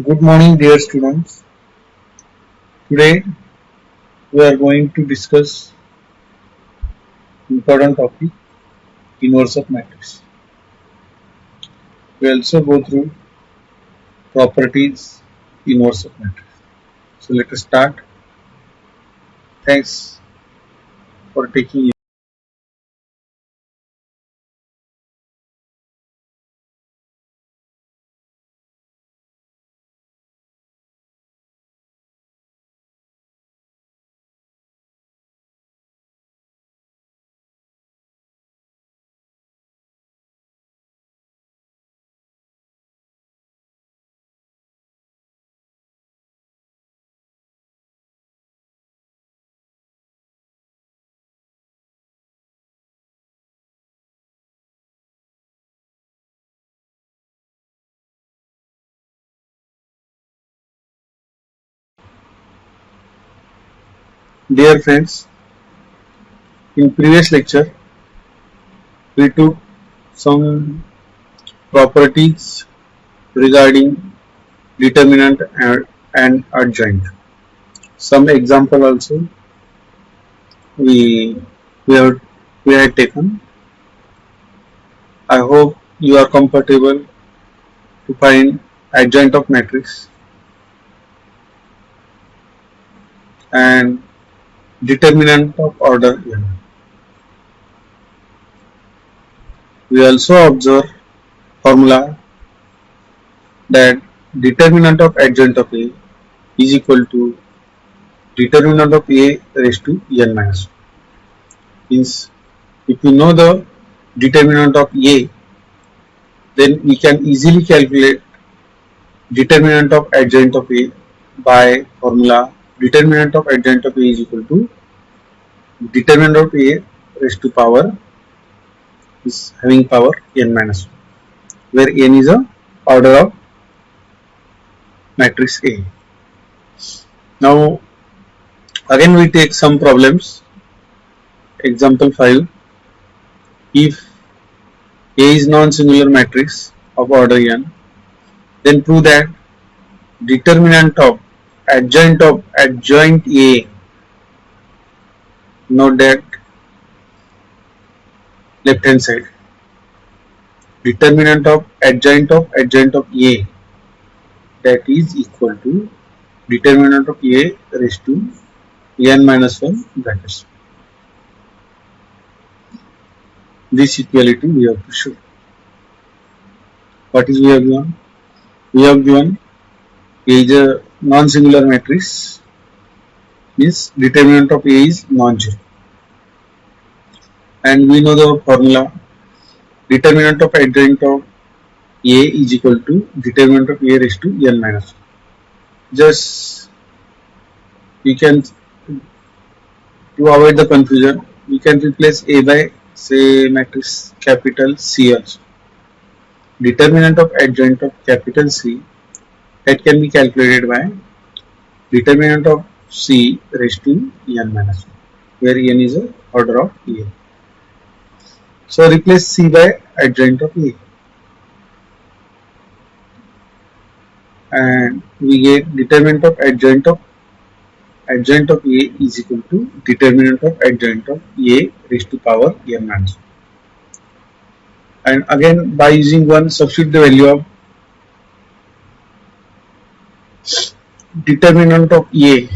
Good morning, dear students. Today we are going to discuss important topic inverse of matrix. We also go through properties inverse of matrix. So let us start. Thanks for taking. Dear friends, in previous lecture we took some properties regarding determinant and adjoint. Some example also we we have we had taken. I hope you are comfortable to find adjoint of matrix and determinant of order n. We also observe formula that determinant of adjoint of A is equal to determinant of A raised to n minus 1. Means if we know the determinant of A, then we can easily calculate determinant of adjoint of A by formula determinant of adjoint of A is equal to determinant of A raised to power is having power n minus 1, where n is a order of matrix A. Now again we take some problems. Example 5. If A is non-singular matrix of order n, then prove that determinant of adjoint A, note that left hand side, determinant of adjoint of A, that is equal to determinant of A raised to n minus 1 brackets. This equality we have to show. What is we have given? We have given A is a non-singular matrix, means determinant of A is non-zero, and we know the formula determinant of adjoint of A is equal to determinant of A raised to n minus 1. Just we can, to avoid the confusion, we can replace A by say matrix capital C also. Determinant of adjoint of capital C, that can be calculated by determinant of C raised to n minus 1, where n is a order of A. So replace C by adjoint of A, and we get determinant of adjoint of A is equal to determinant of adjoint of A raised to power n minus 1. And again by using one, substitute the value of determinant of A,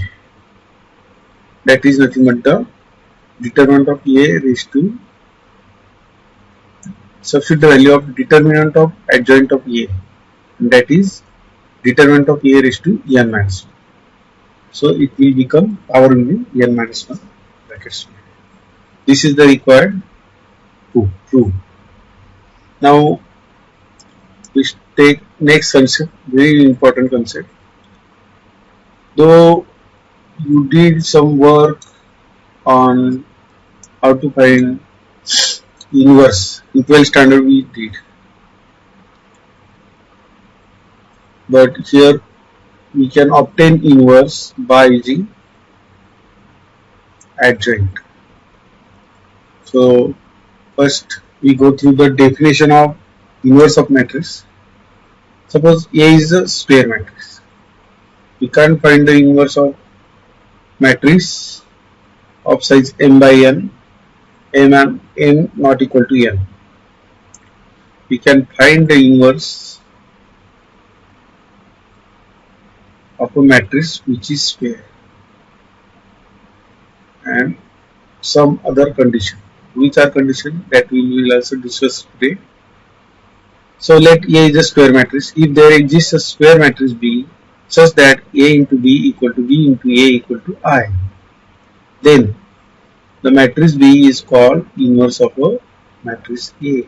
that is nothing but the determinant of A raised to, substitute the value of determinant of adjoint of A, and that is determinant of A raised to n minus 1. So it will become power will be n minus 1 brackets. This is the required proof. Now we take next concept, very important concept. Though you did some work on how to find inverse in 12th standard, we did, but here we can obtain inverse by using adjoint. So first we go through the definition of inverse of matrix. Suppose A is a square matrix. We can't find the inverse of matrix of size m by n, m and n not equal to n. We can find the inverse of a matrix which is square and some other condition. Which are condition that we will also discuss today. So let A is a square matrix. If there exists a square matrix B such that A into B equal to B into A equal to I, then the matrix B is called inverse of a matrix A.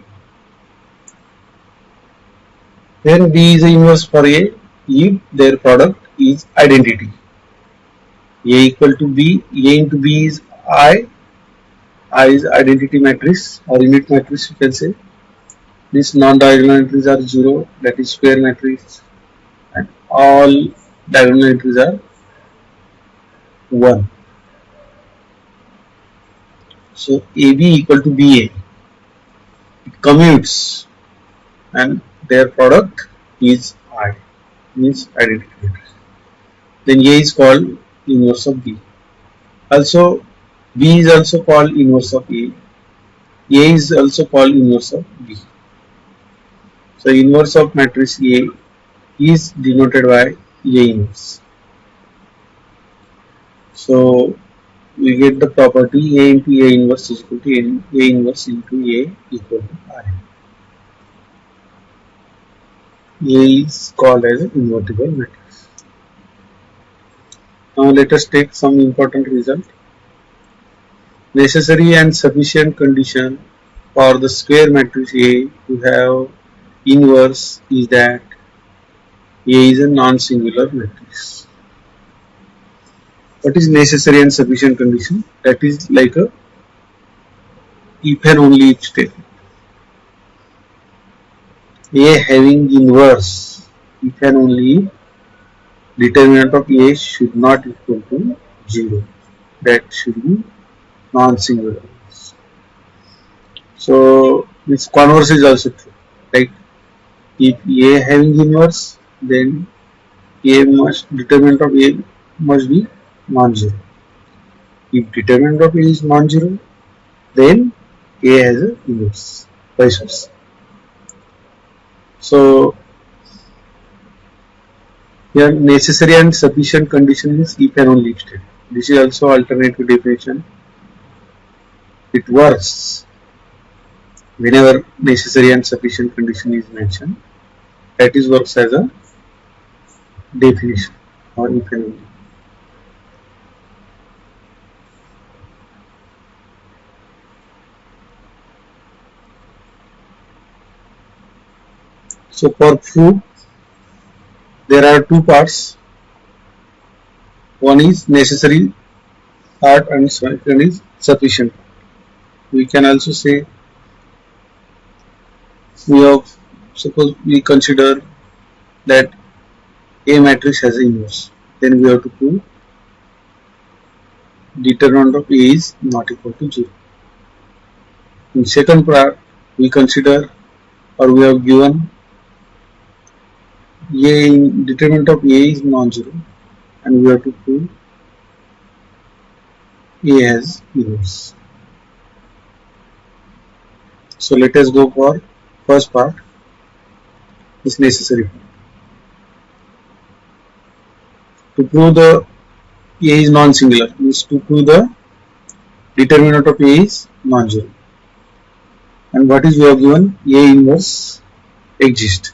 Then B is the inverse for A if their product is identity. A equal to B, A into B is I is identity matrix or unit matrix you can say. These non-diagonal entries are 0, that is square matrix, and all diagonal entries are 1. So AB equal to BA, it commutes and their product is I, means identity matrix. Then A is called inverse of B. Also B is also called inverse of A. A is also called inverse of B. So inverse of matrix A is denoted by A inverse. So we get the property A into A inverse is equal to A inverse into A equal to I. A is called as an invertible matrix. Now let us take some important result. Necessary and sufficient condition for the square matrix A to have inverse is that A is a non-singular matrix. What is necessary and sufficient condition? That is like a if and only if statement. A having inverse if and only if determinant of A should not equal to 0. That should be non-singular. So this converse is also true. Like if A having inverse, then determinant of A must be non-zero. If determinant of A is non-zero, then A has an inverse, vice versa. So here necessary and sufficient condition is if and only if statement. This is also alternative definition. It works whenever necessary and sufficient condition is mentioned. That is works as a definition or if and only. So for proof, there are two parts. One is necessary part and second is sufficient. We can also say suppose we consider that A matrix has an inverse. Then we have to prove determinant of A is not equal to 0. In second part, we consider or we have given determinant of A is non-zero and we have to prove A has inverse. So let us go for first part, is necessary part. To prove the A is non-singular means to prove the determinant of A is non-zero. And what is we have given? A inverse exists.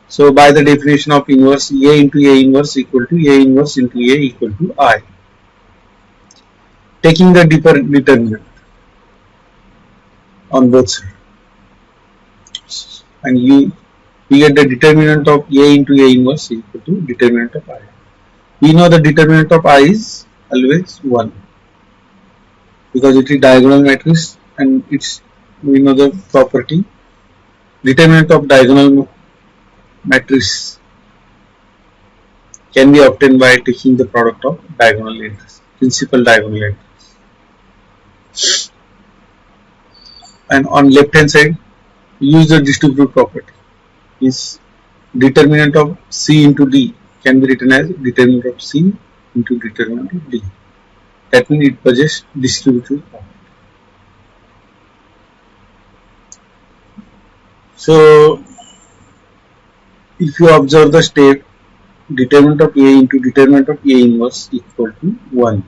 So by the definition of inverse, A into A inverse equal to A inverse into A equal to I. Taking the determinant on both sides, and we get the determinant of A into A inverse equal to determinant of I. We know the determinant of I is always 1 because it is diagonal matrix and we know the property determinant of diagonal matrix can be obtained by taking the product of diagonal entries, principal diagonal entries. And on left hand side, use the distributive property. Is determinant of C into D can be written as determinant of C into determinant of D. That means it possesses distributive property. So if you observe the step, determinant of A into determinant of A inverse equal to 1.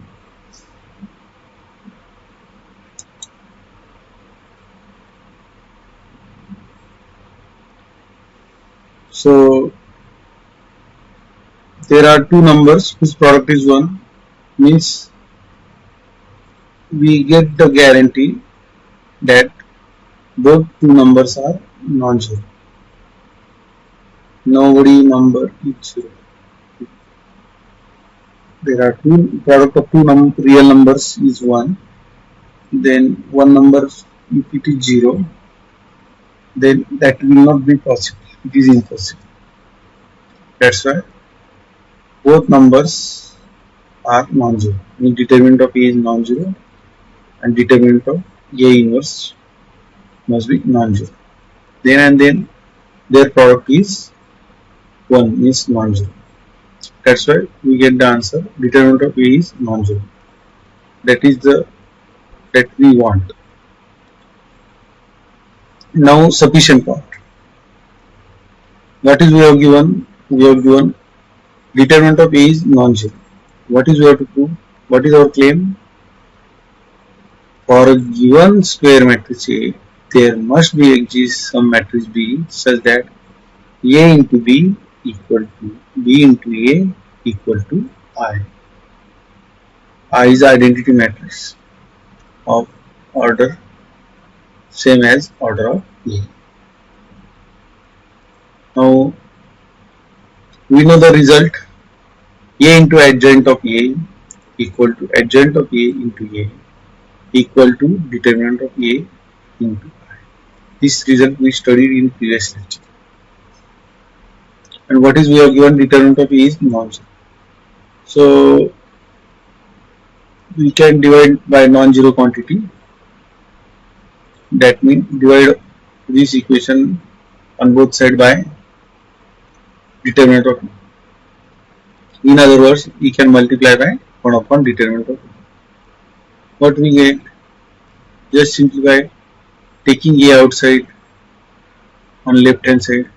So there are two numbers whose product is 1, means we get the guarantee that both two numbers are non-zero. Nobody number is 0. There are two product of two real numbers is 1. Then one number, if it is 0, then that will not be possible. It is impossible. That's why both numbers are non-zero. Means determinant of A is non-zero and determinant of A inverse must be non-zero. Then and then their product is 1, means non-zero. That's why we get the answer determinant of A is non-zero. That is the that we want. Now sufficient part. What is we have given? We have given determinant of A is non-zero. What is we have to prove? What is our claim? For a given square matrix A, there must be exist some matrix B such that A into B equal to B into A equal to I. I is identity matrix of order same as order of A. Now we know the result. A into adjoint of A equal to adjoint of A into A equal to determinant of A into I. This result we studied in previous lecture. And what is we have given determinant of A is non-zero. So we can divide by non-zero quantity. That means divide this equation on both sides by determinant of A. In other words, we can multiply by 1 upon determinant of A. What we get? Just simplify, taking A outside on left hand side.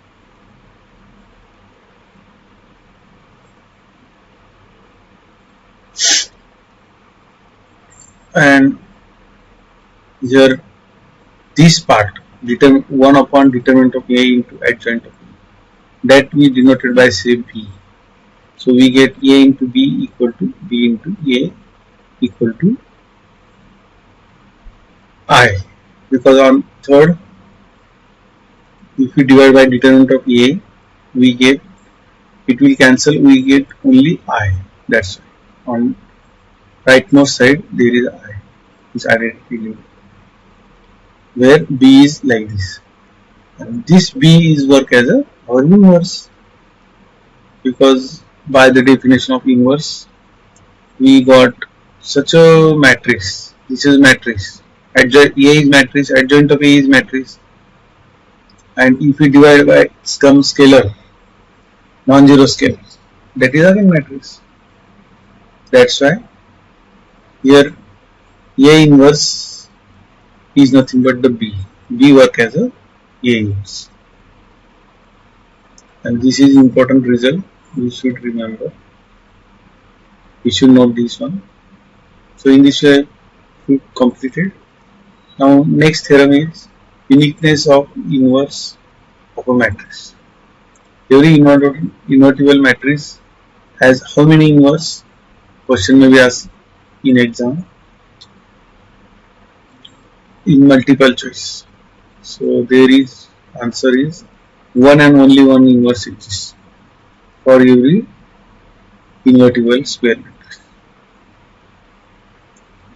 And here this part 1 upon determinant of A into adjoint of A, that we denoted by say B. So we get A into B equal to B into A equal to I, because on third, if we divide by determinant of A, we get, it will cancel, we get only I. That's why on rightmost side there is I, is identity label, where B is like this, and this B is work as a our inverse, because by the definition of inverse we got such a matrix. This is matrix. Adjoint A is matrix, adjoint of A is matrix, and if we divide by some scalar, non-zero scalar, that is again matrix. That's why here A inverse is nothing but the B. B work as a inverse, and this is important result. We should remember. We should note this one. So in this way, we completed. Now next theorem is uniqueness of inverse of a matrix. Every invertible matrix has how many inverse? Question may be asked in exam in multiple choice. So there is answer is one and only one inverse exists for every invertible square matrix.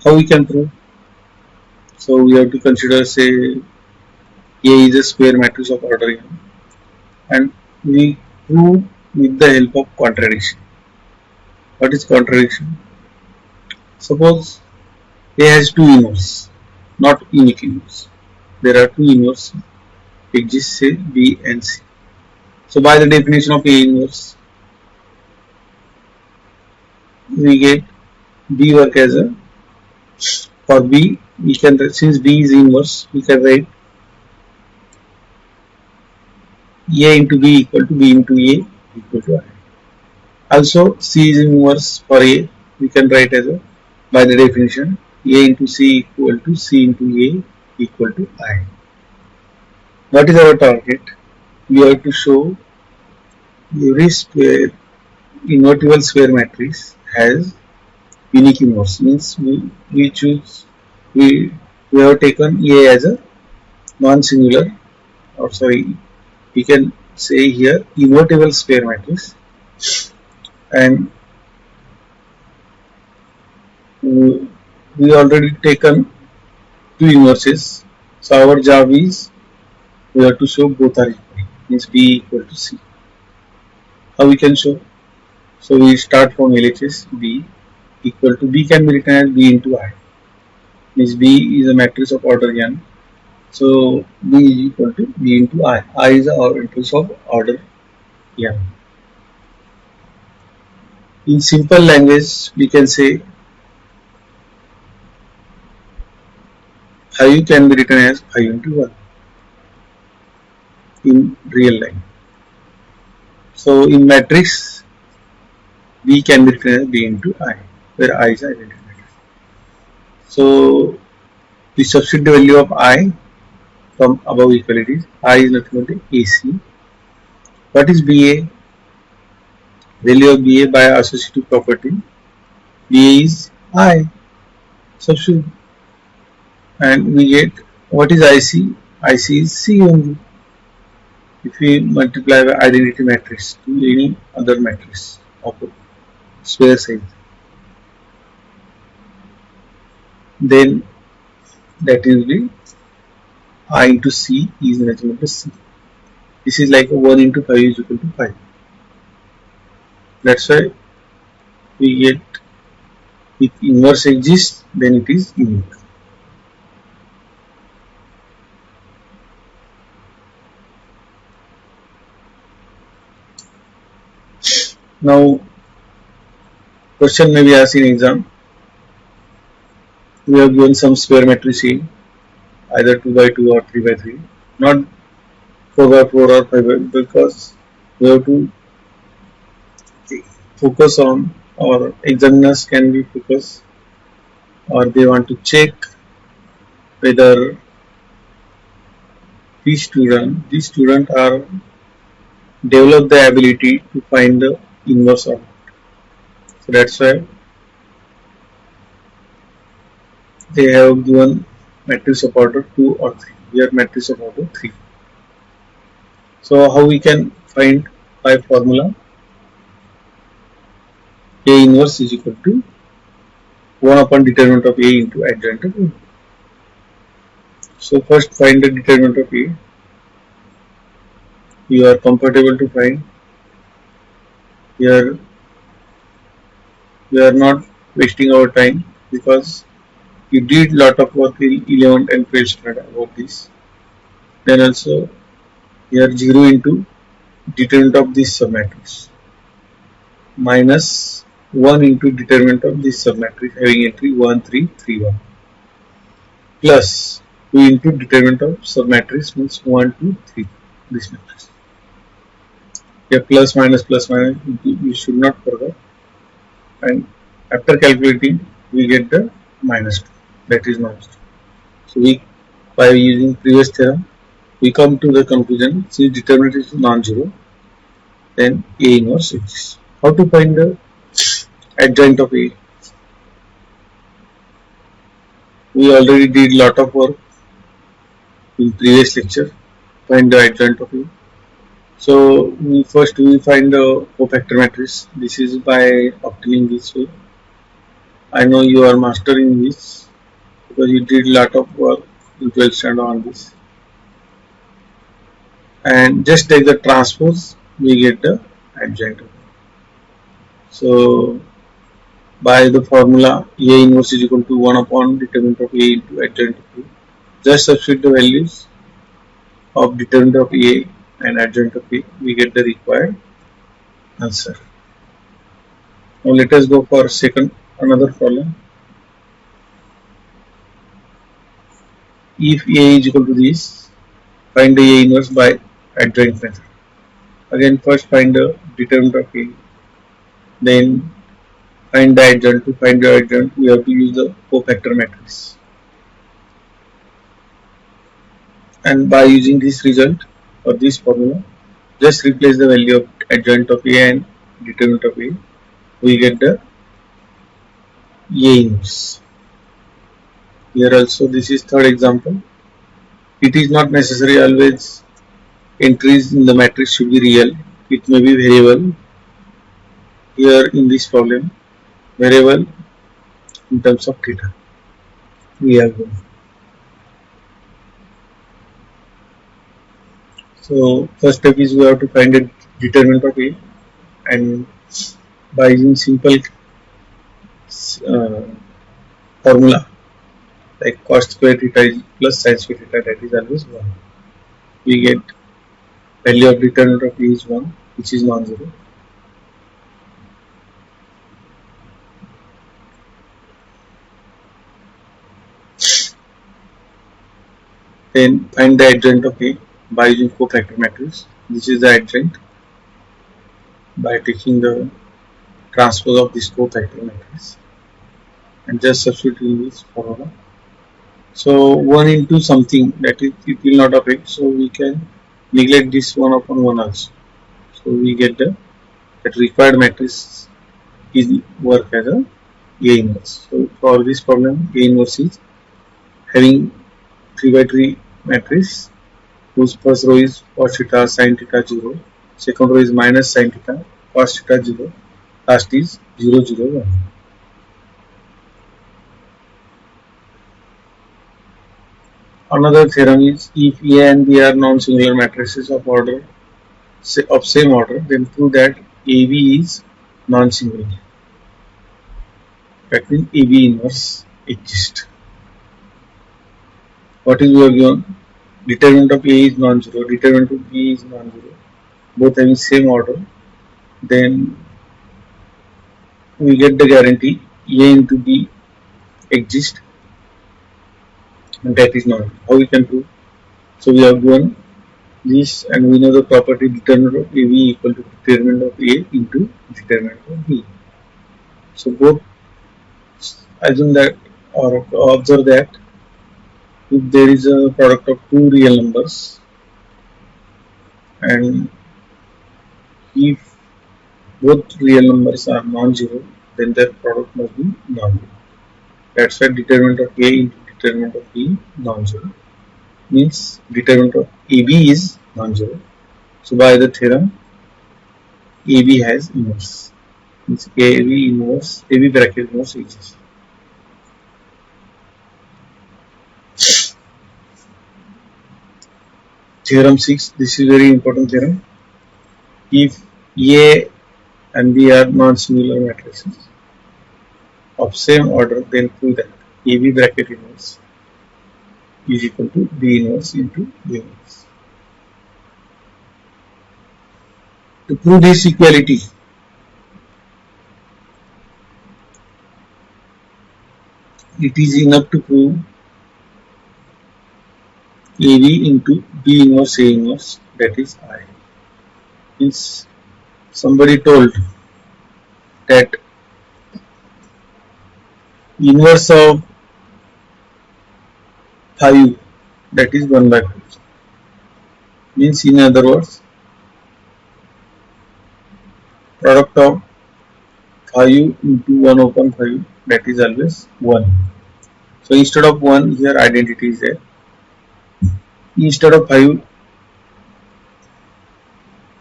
How we can prove? So we have to consider, say, A is a square matrix of order n, and we prove with the help of contradiction. What is contradiction? Suppose A has two inverse, not unique inverse. There are two inverse exist, say B and C. So by the definition of A inverse, we get B work as a, for B we can, since B is inverse, we can write A into B equal to B into A equal to I. Also C is inverse for A, we can write as a, by the definition, A into C equal to C into A equal to I. What is our target? We have to show every square invertible square matrix has unique inverse. Means we choose, we have taken A as a non-singular, or sorry, we can say here invertible square matrix, and we already taken two inverses. So our job is, we have to show both are equal, means B equal to C. How we can show? So we start from LHS. B equal to, B can be written as B into I, means B is a matrix of order n. So B is equal to B into I. I is a matrix of order n. In simple language, we can say phi can be written as phi into 1 in real line. So in matrix, B can be written as B into I, where I is identity matrix. So we substitute the value of I from above equalities. I is nothing but AC. What is BA? Value of BA by associative property. BA is I. Substitute, and we get, what is IC? IC is C only. If we multiply by identity matrix to any other matrix of square size, then that is the I into C is nothing but C. This is like 1 into 5 is equal to 5. That's why we get, if inverse exists, then it is unique. Now, question may be asked in exam. We have given some square matrix A, either 2 by 2 or 3 by 3, not 4 by 4 or 5 by, because we have to focus on, or examiners can be focused, or they want to check whether these students are develop the ability to find the inverse of it. So that's why they have given matrix of order 2 or 3. Here matrix of order 3. So how we can find by formula? A inverse is equal to 1 upon determinant of A into adjoint of A. So first find the determinant of A. You are comfortable to find. Here we are not wasting our time, because you did lot of work in 11th and 12th standard about this. Then also here 0 into determinant of this submatrix minus 1 into determinant of this submatrix having entry 1 3 3 1 plus 2 into determinant of submatrix means 1 2 3, this matrix. Here plus minus you should not forget, and after calculating we get the minus 2, that is minus 2. So we, by using previous theorem, we come to the conclusion, since determinant is non-zero, then A inverse exists. How to find the adjoint of A? We already did lot of work in previous lecture, find the adjoint of A. So first we find the cofactor matrix. This is by obtaining this way. I know you are mastering this because you did lot of work in 12th standard on this. And just take the transpose, we get the adjoint of A. So by the formula, A inverse is equal to 1 upon determinant of A into adjoint of A. Just substitute the values of determinant of A and adjoint of A, we get the required answer. Now let us go for another problem. If A is equal to this, find the A inverse by adjoint method. Again, first find the determinant of A, then find the adjoint. To find the adjoint, we have to use the cofactor matrix. And by using this result or this formula, just replace the value of adjoint of A and determinant of A, we get the A inverse. Here also this is third example. It is not necessary always entries in the matrix should be real. It may be variable. Here in this problem, variable in terms of theta. We have one. So first step is we have to find a determinant of A, and by using simple formula like cos square theta is plus sin square theta, that is always 1. We get value of determinant of A is 1, which is non-zero. Then find the adjoint of A by using cofactor matrix. This is the adjoint by taking the transpose of this cofactor matrix and just substituting this formula. So 1 into something, that is, it will not affect, so we can neglect this 1 upon 1 also. So we get that required matrix is work as a A inverse. So for this problem, A inverse is having 3 by 3 matrix whose first row is cos theta sin theta 0, second row is minus sin theta cos theta 0, last is 0 0 1. Another theorem is if A and B are non-singular matrices of same order, then prove that AB is non-singular. That means AB inverse exists. What is we have given? Determinant of A is non-zero, determinant of B is non-zero, both having same order. Then we get the guarantee A into B exists, and that is not. How we can prove? So we have given this, and we know the property determinant of AB equal to determinant of A into determinant of B. So both assume that or observe that if there is a product of two real numbers and if both real numbers are non-zero, then their product must be non-zero. That's why determinant of A into determinant of B non-zero, means determinant of AB is non-zero. So by the theorem, AB has inverse, means AB bracket inverse exists. Theorem 6, this is very important theorem. If A and B are non-singular matrices of same order, then prove that AB bracket inverse is equal to B inverse into A inverse. To prove this equality, it is enough to prove AB into B inverse A inverse, that is I. Means somebody told that inverse of 5, that is 1 by 5. Means in other words, product of 5 into 1 upon 5, that is always 1. So instead of 1, here identity is there. Instead of 5,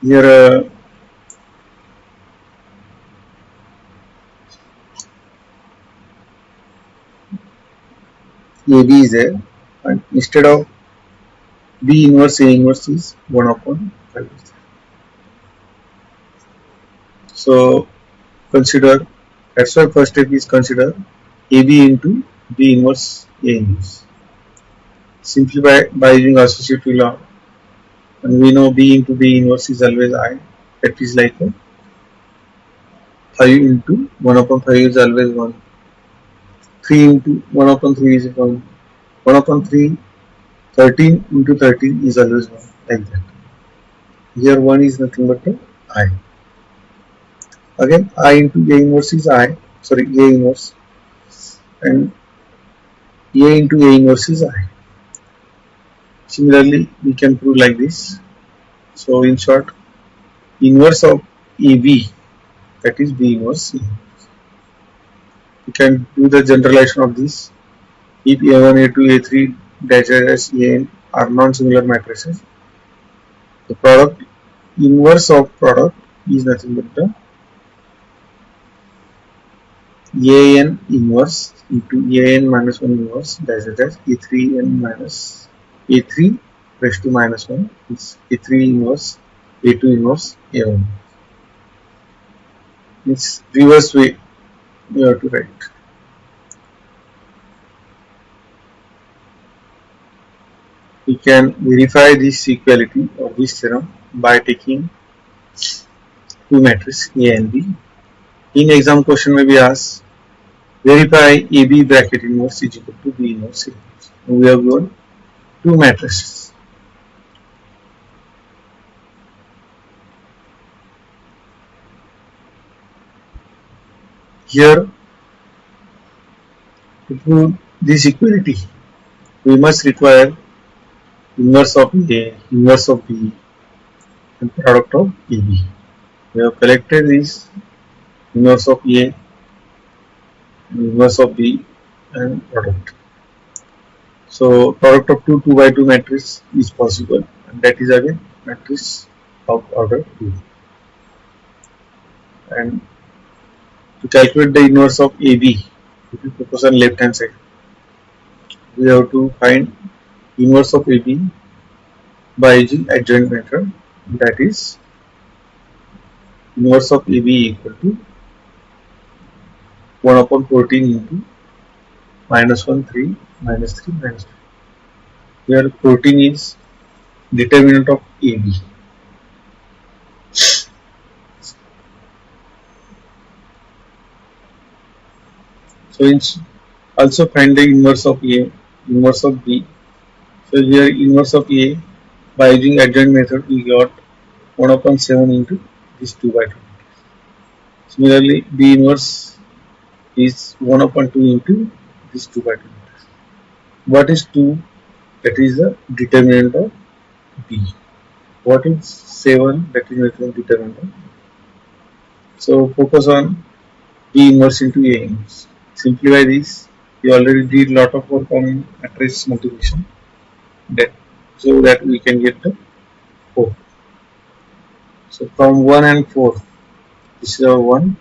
here AB is there, and instead of B inverse A inverse is 1 upon 5. So consider, that's why first step is consider AB into B inverse A inverse. Simplify by using associative law, and we know B into B inverse is always I. That is like a 5 into 1 upon 5 is always 1. 3 into 1 upon 3 is 1. 1 upon 3, 13 into 13 is always 1. Like that. Here 1 is nothing but the I. Again, I into A inverse is I. Sorry, A inverse. And A into A inverse is I. Similarly, we can prove like this. So, in short, inverse of AB, that is B inverse C. We can do the generalization of this. If A1, A2, A3, dash dash An are non-similar matrices, the product inverse of product is nothing but the An inverse into An minus 1 inverse dash dash A3n minus A3 raised to minus 1 is A3 inverse A2 inverse A1. It's reverse way you have to write. We can verify this equality or this theorem by taking two matrices A and B. In exam question may be asked, verify AB bracket inverse is equal to B inverse A. We have given two matrices. Here, to prove this equality, we must require inverse of A, inverse of B, and product of AB. We have collected this inverse of A, inverse of B, and product. So product of 2 by 2 matrix is possible, and that is again matrix of order 2. And to calculate the inverse of AB, if we focus on left hand side, we have to find inverse of AB by using adjoint method, that is inverse of AB equal to 1 upon 14 into minus 1, 3, minus 3, minus 2. Here 14 is determinant of AB. So it's also find the inverse of A, inverse of B. So here inverse of A by using adjoint method we got 1 upon 7 into this 2 by 2. Similarly, B inverse is 1 upon 2 into this 2 by 2. What is 2? That is the determinant of B. What is 7? That is the determinant of B. So focus on B inverse into A inverse. Simplify this. We already did lot of work on matrix multiplication, that so that we can get the 4. So from 1 and 4, this is our 1,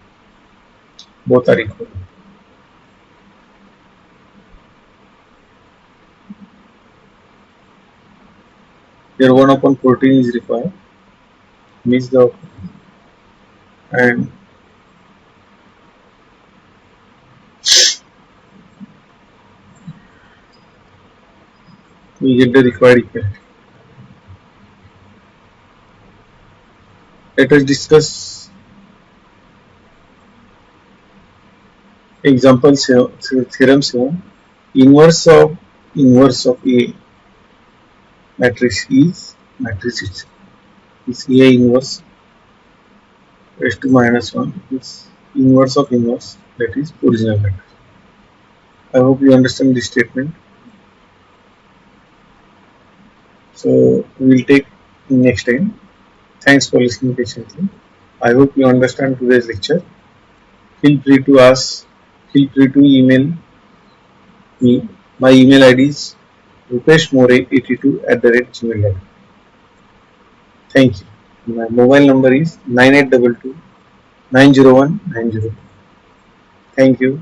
both are equal. Here 1 upon 14 is required, means the, and we get the required equality. Let us discuss example theorem 7. Inverse of A matrix is matrix itself. Is A inverse raised to minus 1 is inverse of inverse, that is original matrix. I hope you understand this statement. So we will take next time. Thanks for listening patiently. I hope you understand today's lecture. Feel free to ask, feel free to email me. My email ID is rupeshmore82@gmail.com. Thank you. My mobile number is 9822 901 902. Thank you.